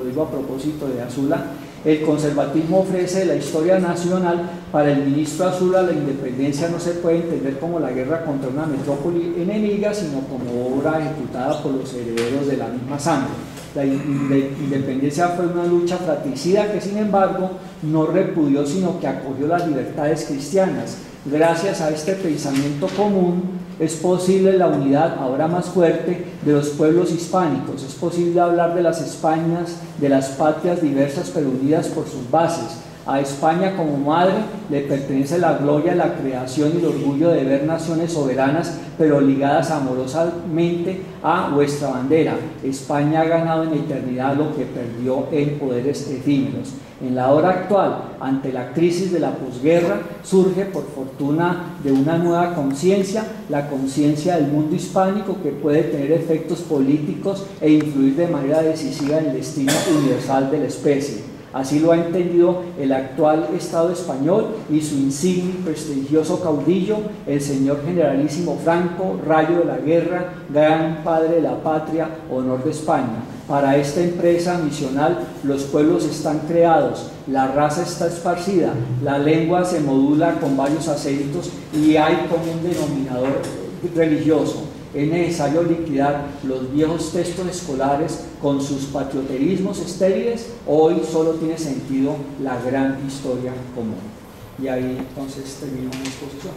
lo digo a propósito de Azula, el conservatismo ofrece la historia nacional. Para el ministro Azula, la independencia no se puede entender como la guerra contra una metrópoli enemiga, sino como obra ejecutada por los herederos de la misma sangre. La independencia fue una lucha fratricida que, sin embargo, no repudió, sino que acogió las libertades cristianas. Gracias a este pensamiento común es posible la unidad ahora más fuerte de los pueblos hispánicos. Es posible hablar de las Españas, de las patrias diversas pero unidas por sus bases. A España como madre le pertenece la gloria, la creación y el orgullo de ver naciones soberanas pero ligadas amorosamente a vuestra bandera. España ha ganado en eternidad lo que perdió en poderes efímeros. En la hora actual, ante la crisis de la posguerra, surge por fortuna de una nueva conciencia, la conciencia del mundo hispánico, que puede tener efectos políticos e influir de manera decisiva en el destino universal de la especie. Así lo ha entendido el actual Estado español y su insigne y prestigioso caudillo, el señor generalísimo Franco, rayo de la guerra, gran padre de la patria, honor de España. Para esta empresa misional los pueblos están creados, la raza está esparcida, la lengua se modula con varios acentos y hay como un denominador religioso. Es necesario liquidar los viejos textos escolares con sus patrioterismos estériles. Hoy solo tiene sentido la gran historia común. Y ahí entonces termino mi exposición.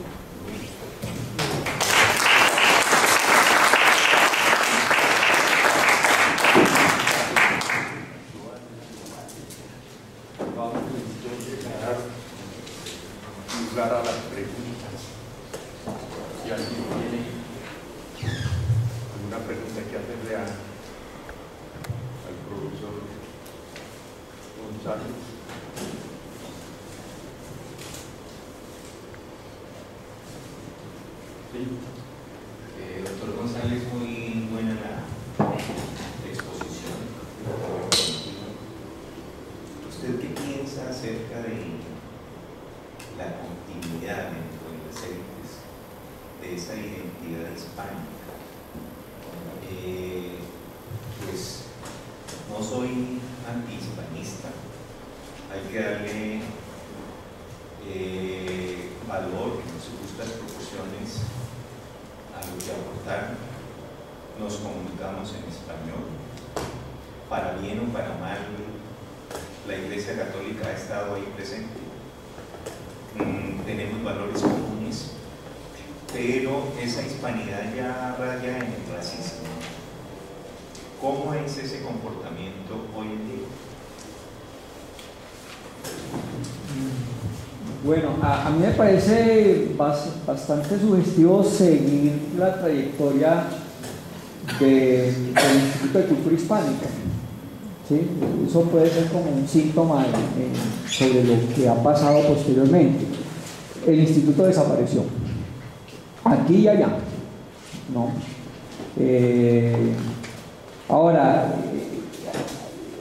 Vamos entonces a dar lugar a las preguntas. Si alguien tiene alguna pregunta que hacerle al profesor González. Sí. Doctor González, muy buena la exposición. ¿Usted qué piensa acerca de la continuidad dentro de las élites de esa identidad hispánica? Pues no soy antihispanista, hay que darle valor en sus justas proporciones a lo que aportaron. Nos comunicamos en español, para bien o para mal, la Iglesia Católica ha estado ahí presente. Tenemos valores comunes, pero esa hispanidad ya raya en el racismo. ¿Cómo es ese comportamiento hoy en día? Bueno, a mí me parece bastante sugestivo seguir la trayectoria del Instituto de Cultura Hispánica. ¿Sí? Eso puede ser como un síntoma sobre lo que ha pasado posteriormente. El instituto desapareció, aquí y allá, ¿no? Ahora,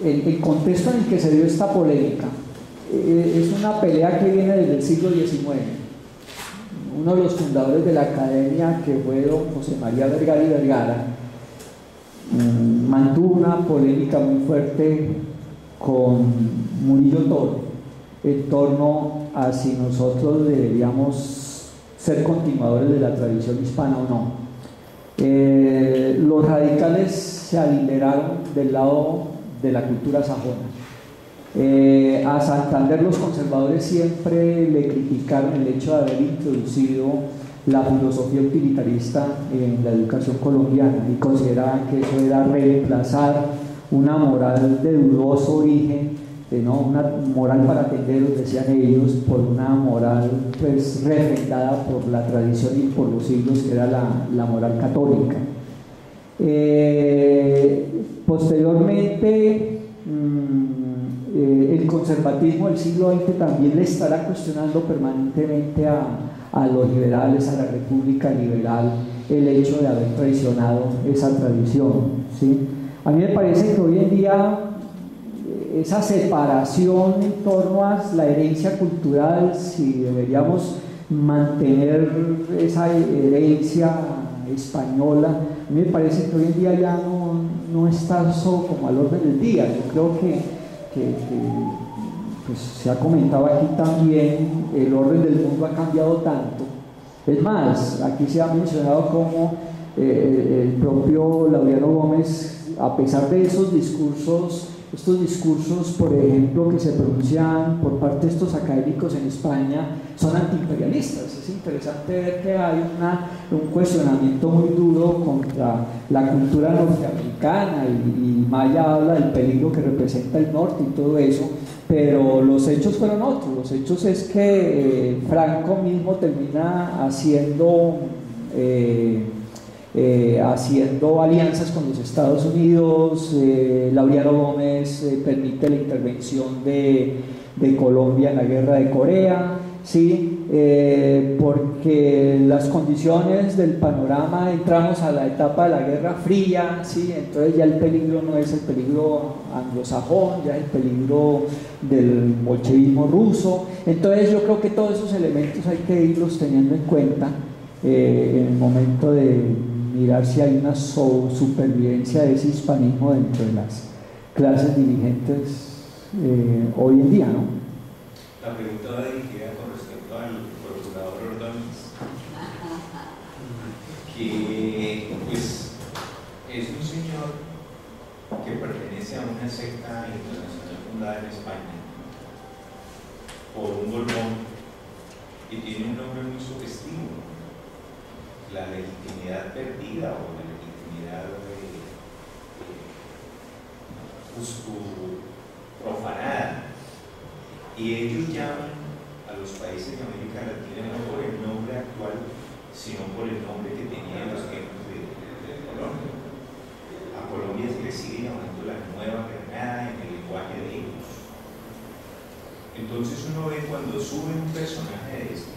el contexto en el que se dio esta polémica es una pelea que viene desde el siglo XIX. Uno de los fundadores de la academia, que fue don José María Vergara y Vergara, mantuvo una polémica muy fuerte con Murillo Toro en torno a si nosotros deberíamos ser continuadores de la tradición hispana o no. Los radicales se aliberaron del lado de la cultura sajona. A Santander los conservadores siempre le criticaron el hecho de haber introducido la filosofía utilitarista en la educación colombiana y consideraban que eso era reemplazar una moral de dudoso origen, ¿no? Una moral para tenderos, decían ellos, por una moral pues refrendada por la tradición y por los siglos, que era la moral católica. Posteriormente, el conservatismo del siglo XX también le estará cuestionando permanentemente a los liberales, a la República Liberal, el hecho de haber traicionado esa tradición, ¿sí? A mí me parece que hoy en día esa separación en torno a la herencia cultural, si deberíamos mantener esa herencia española, a mí me parece que hoy en día ya no está solo como al orden del día. Yo creo que pues, se ha comentado aquí también, el orden del mundo ha cambiado tanto. Es más, aquí se ha mencionado como el propio Laureano Gómez, a pesar de esos discursos, estos discursos, por ejemplo, que se pronuncian por parte de estos académicos en España, son antiimperialistas. Es interesante ver que hay un cuestionamiento muy duro contra la cultura norteamericana y Maya habla del peligro que representa el norte y todo eso, pero los hechos fueron otros. Los hechos es que Franco mismo termina haciendo alianzas con los Estados Unidos. Laureano Gómez permite la intervención de Colombia en la guerra de Corea, ¿sí? Porque las condiciones del panorama, entramos a la etapa de la Guerra Fría, ¿sí? Entonces ya el peligro no es el peligro anglosajón, ya es el peligro del bolchevismo ruso. Entonces yo creo que todos esos elementos hay que irlos teniendo en cuenta en el momento de mirar si hay una supervivencia de ese hispanismo dentro de las clases dirigentes hoy en día, ¿no? La pregunta va dirigida con respecto al procurador Ordóñez, que pues, es un señor que pertenece a una secta internacional fundada en España por un Borbón, y tiene un nombre muy sugestivo: la legitimidad perdida o la legitimidad profanada. Y ellos llaman a los países de América Latina no por el nombre actual, sino por el nombre que tenía en los tiempos de Colombia. A Colombia se le sigue llamando la Nueva Granada en el lenguaje de ellos. Entonces uno ve cuando sube un personaje de este,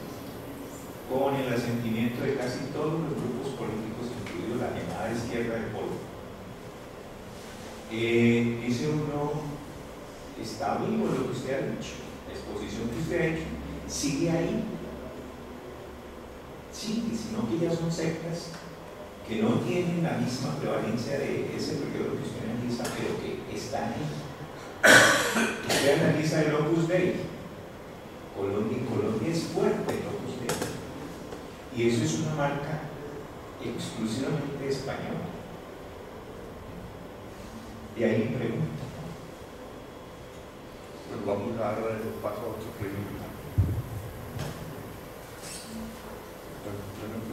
con el asentimiento de casi todos los grupos políticos, incluido la llamada izquierda del pueblo, dice uno: está vivo lo que usted ha dicho, la exposición que usted ha hecho sigue ahí, sigue, sino que ya son sectas que no tienen la misma prevalencia de ese periodo que usted analiza, pero que están ahí. Usted analiza el Opus Dei, Colombia es fuerte el Opus Dei, y eso es una marca exclusivamente española. De ahí mi pregunta. Pues vamos a dar paso a otra pregunta.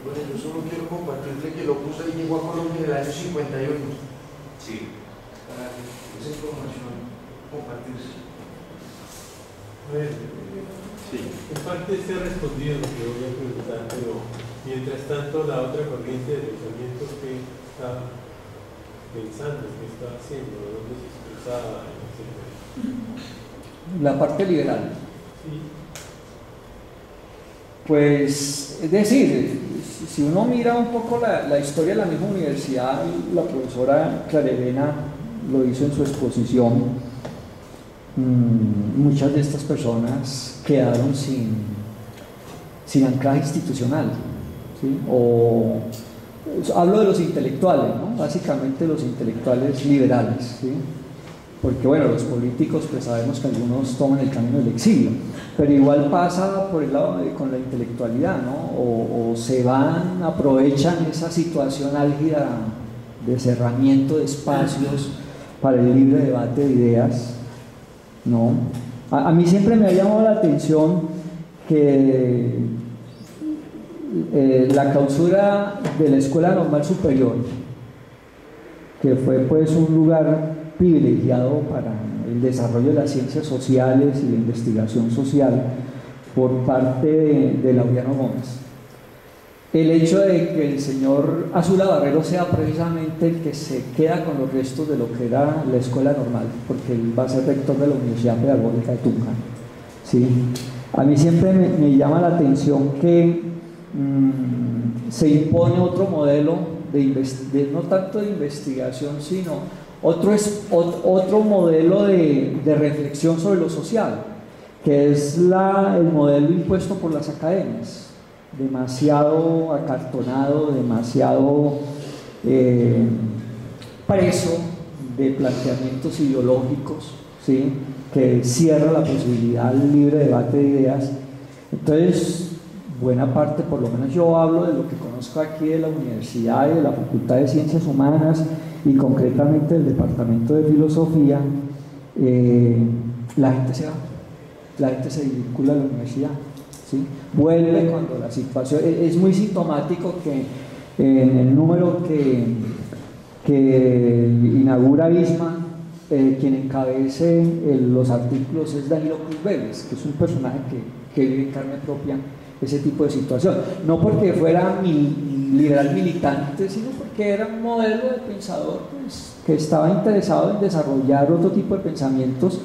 Bueno, yo solo quiero compartirle que el Opus Dei llegó a Colombia en el año 51. Sí. Para que esa información compartirse. Sí. En parte se ha respondido lo que voy a preguntar, pero mientras tanto la otra corriente de pensamiento que está pensando, que está haciendo, dónde se expresaba, etc. La parte liberal. Sí. Pues, es decir, si uno mira un poco la historia de la misma universidad, la profesora Clarevena lo hizo en su exposición, muchas de estas personas quedaron sin anclaje institucional, ¿sí? O hablo de los intelectuales, ¿no? Básicamente los intelectuales liberales, ¿sí? Porque bueno, los políticos pues sabemos que algunos toman el camino del exilio, pero igual pasa por el lado con la intelectualidad, ¿no? O se van, aprovechan esa situación álgida de cerramiento de espacios para el libre debate de ideas, ¿no? A mí siempre me ha llamado la atención que la clausura de la Escuela Normal Superior, que fue pues un lugar privilegiado para el desarrollo de las ciencias sociales y la investigación social por parte de Laureano Gómez. El hecho de que el señor Azula Barrero sea precisamente el que se queda con los restos de lo que era la escuela normal, porque él va a ser rector de la Universidad Pedagógica de Tunja, ¿sí? A mí siempre me llama la atención que se impone otro modelo no tanto de investigación, sino otro modelo de reflexión sobre lo social, que es el modelo impuesto por las academias, demasiado acartonado, demasiado preso de planteamientos ideológicos, ¿sí?, que cierra la posibilidad del libre debate de ideas. Entonces, buena parte, por lo menos yo hablo de lo que conozco aquí de la universidad y de la Facultad de Ciencias Humanas y concretamente del Departamento de Filosofía, la gente se va, la gente se vincula a la universidad, ¿sí? Vuelve cuando la situación es muy sintomático que en el número que inaugura ISMA, quien encabece los artículos es Danilo Cruz Vélez, que es un personaje que vive en carne propia ese tipo de situación, no porque fuera liberal militante, sino porque era un modelo de pensador, pues, que estaba interesado en desarrollar otro tipo de pensamientos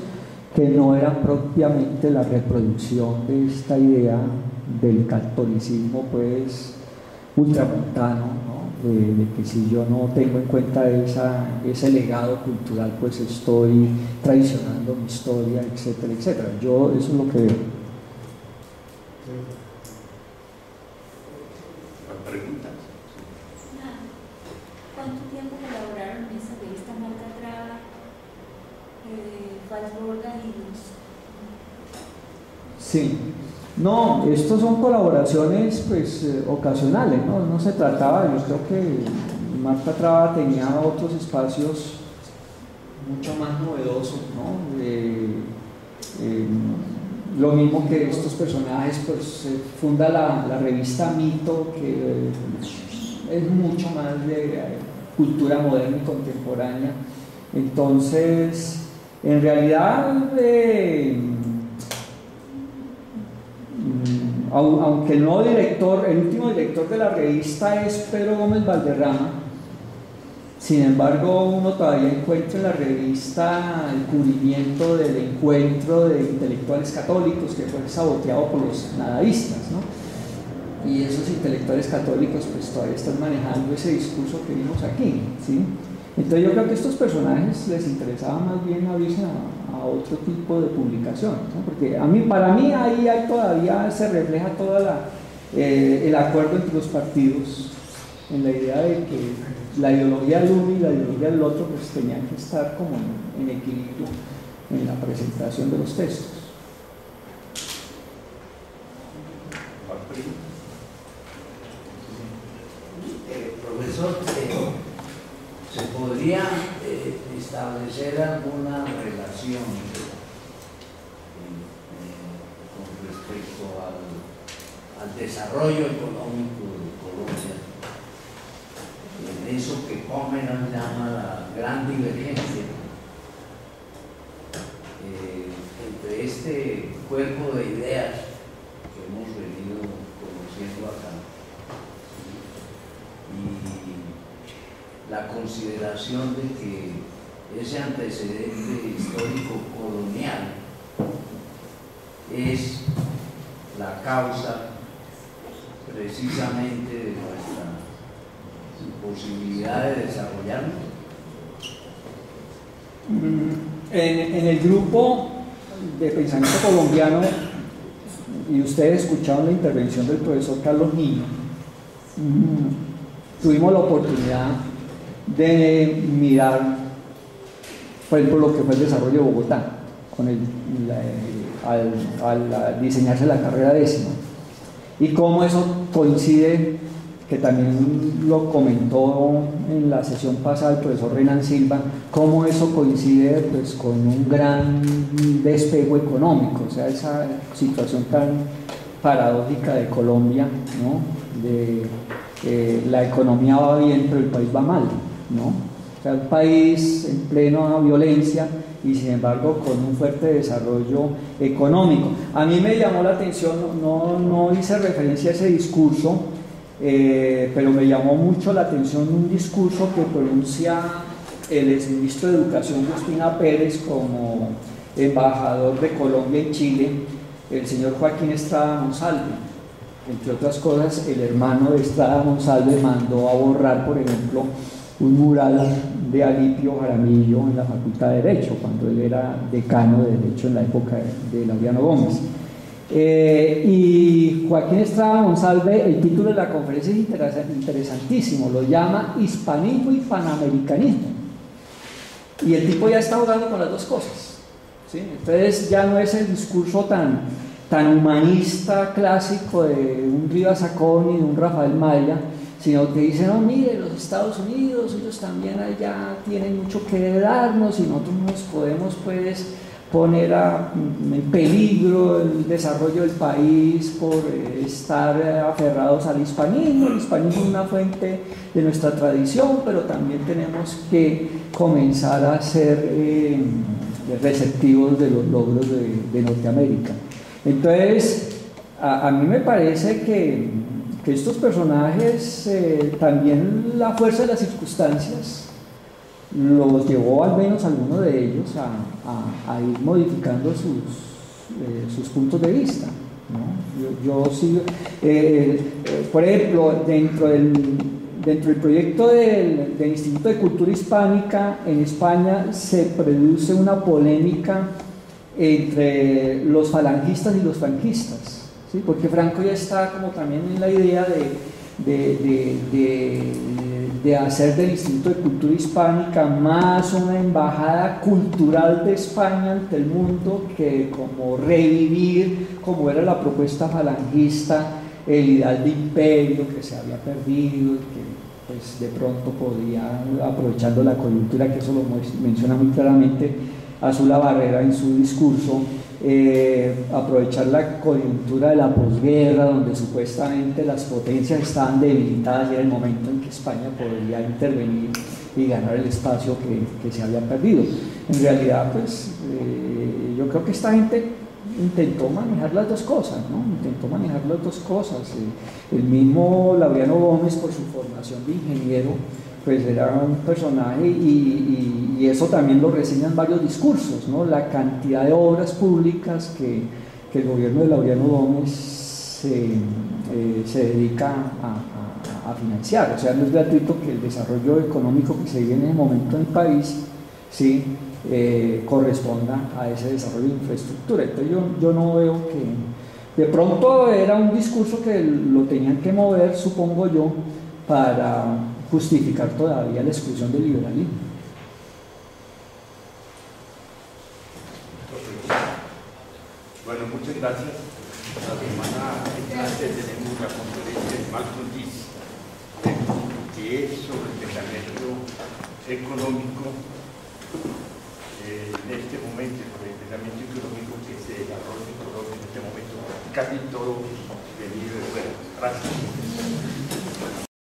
que no eran propiamente la reproducción de esta idea del catolicismo, pues, ultramontano, ¿no? De que si yo no tengo en cuenta ese legado cultural, pues estoy traicionando mi historia, etcétera, etcétera. Yo eso es lo que veo. ¿Preguntas? ¿Cuánto tiempo colaboraron en esa revista Marca Traba, Falsborda y los? Sí. No, estos son colaboraciones pues ocasionales, ¿no? No se trataba, yo creo que Marta Traba tenía otros espacios mucho más novedosos, ¿no? Lo mismo que estos personajes, pues funda la revista Mito, que es mucho más de cultura moderna y contemporánea. Entonces, en realidad, aunque el nuevo director, el último director de la revista es Pedro Gómez Valderrama, sin embargo uno todavía encuentra en la revista el cubrimiento del encuentro de intelectuales católicos que fue saboteado por los nadaístas, ¿no? Y esos intelectuales católicos pues todavía están manejando ese discurso que vimos aquí, ¿sí? Entonces yo creo que a estos personajes les interesaba más bien abrirse a otro tipo de publicación, ¿no? Porque para mí ahí todavía se refleja toda el acuerdo entre los partidos en la idea de que la ideología del uno y la ideología del otro pues tenían que estar como en equilibrio en la presentación de los textos. Profesor, ¿se podría establecer alguna relación con respecto al desarrollo económico de Colombia, en eso que Comena llama la gran divergencia entre este cuerpo de ideas que hemos venido conociendo acá y la consideración de que ese antecedente histórico colonial es la causa precisamente de nuestra posibilidad de desarrollarnos? En el grupo de pensamiento colombiano, y ustedes escucharon la intervención del profesor Carlos Niño, tuvimos la oportunidad de mirar, por ejemplo, lo que fue el desarrollo de Bogotá al diseñarse la carrera décima, y cómo eso coincide, que también lo comentó en la sesión pasada el profesor Renan Silva, cómo eso coincide pues con un gran despego económico, o sea, esa situación tan paradójica de Colombia, ¿no? La economía va bien pero el país va mal, ¿no? O sea, un país en plena violencia y sin embargo con un fuerte desarrollo económico. A mí me llamó la atención, no hice referencia a ese discurso, pero me llamó mucho la atención un discurso que pronuncia el exministro de Educación Justina Pérez como embajador de Colombia en Chile, el señor Joaquín Estrada Monsalve. Entre otras cosas, el hermano de Estrada Monsalve mandó a borrar, por ejemplo, un mural de Alipio Jaramillo en la Facultad de Derecho, cuando él era decano de Derecho en la época de Laureano Gómez. Y Joaquín Estrada Monsalve, el título de la conferencia es interesantísimo, lo llama Hispanismo y Panamericanismo. Y el tipo ya está jugando con las dos cosas, ¿sí? Entonces ya no es el discurso tan humanista clásico de un Rivas Sacón y de un Rafael Maya, sino que dicen, no, mire, los Estados Unidos, ellos también allá tienen mucho que darnos y nosotros no nos podemos pues poner en peligro el desarrollo del país por estar aferrados al hispanismo. El hispanismo es una fuente de nuestra tradición, pero también tenemos que comenzar a ser receptivos de los logros de Norteamérica. Entonces, a mí me parece que estos personajes, también la fuerza de las circunstancias los llevó, al menos algunos de ellos, a ir modificando sus puntos de vista, ¿no? Yo sí, por ejemplo, dentro del proyecto del Instituto de Cultura Hispánica en España se produce una polémica entre los falangistas y los franquistas, ¿sí? Porque Franco ya está como también en la idea de hacer del Instituto de Cultura Hispánica más una embajada cultural de España ante el mundo que como revivir, como era la propuesta falangista, el ideal de imperio que se había perdido, que pues de pronto podía, aprovechando la coyuntura, que eso lo menciona muy claramente Azula Barrera en su discurso, aprovechar la coyuntura de la posguerra, donde supuestamente las potencias estaban debilitadas y era el momento en que España podría intervenir y ganar el espacio que se había perdido. En realidad, pues, yo creo que esta gente intentó manejar las dos cosas, ¿no? Intentó manejar las dos cosas. El mismo Laureano Gómez, por su formación de ingeniero, pues era un personaje y eso también lo reseñan varios discursos, ¿no? La cantidad de obras públicas que el gobierno de Laureano Gómez se dedica a financiar. O sea, no es gratuito que el desarrollo económico que se vive en ese momento en el país, ¿sí? Corresponda a ese desarrollo de infraestructura. Entonces yo no veo que... De pronto era un discurso que lo tenían que mover, supongo yo, para justificar todavía la exclusión del liberalismo. Bueno, muchas gracias. La semana entrante tenemos la conferencia de Malcolm Gis, que es sobre el pensamiento económico en este momento, sobre el pensamiento económico que se desarrolla en Colombia en este momento, casi todo venido de fuera. Gracias.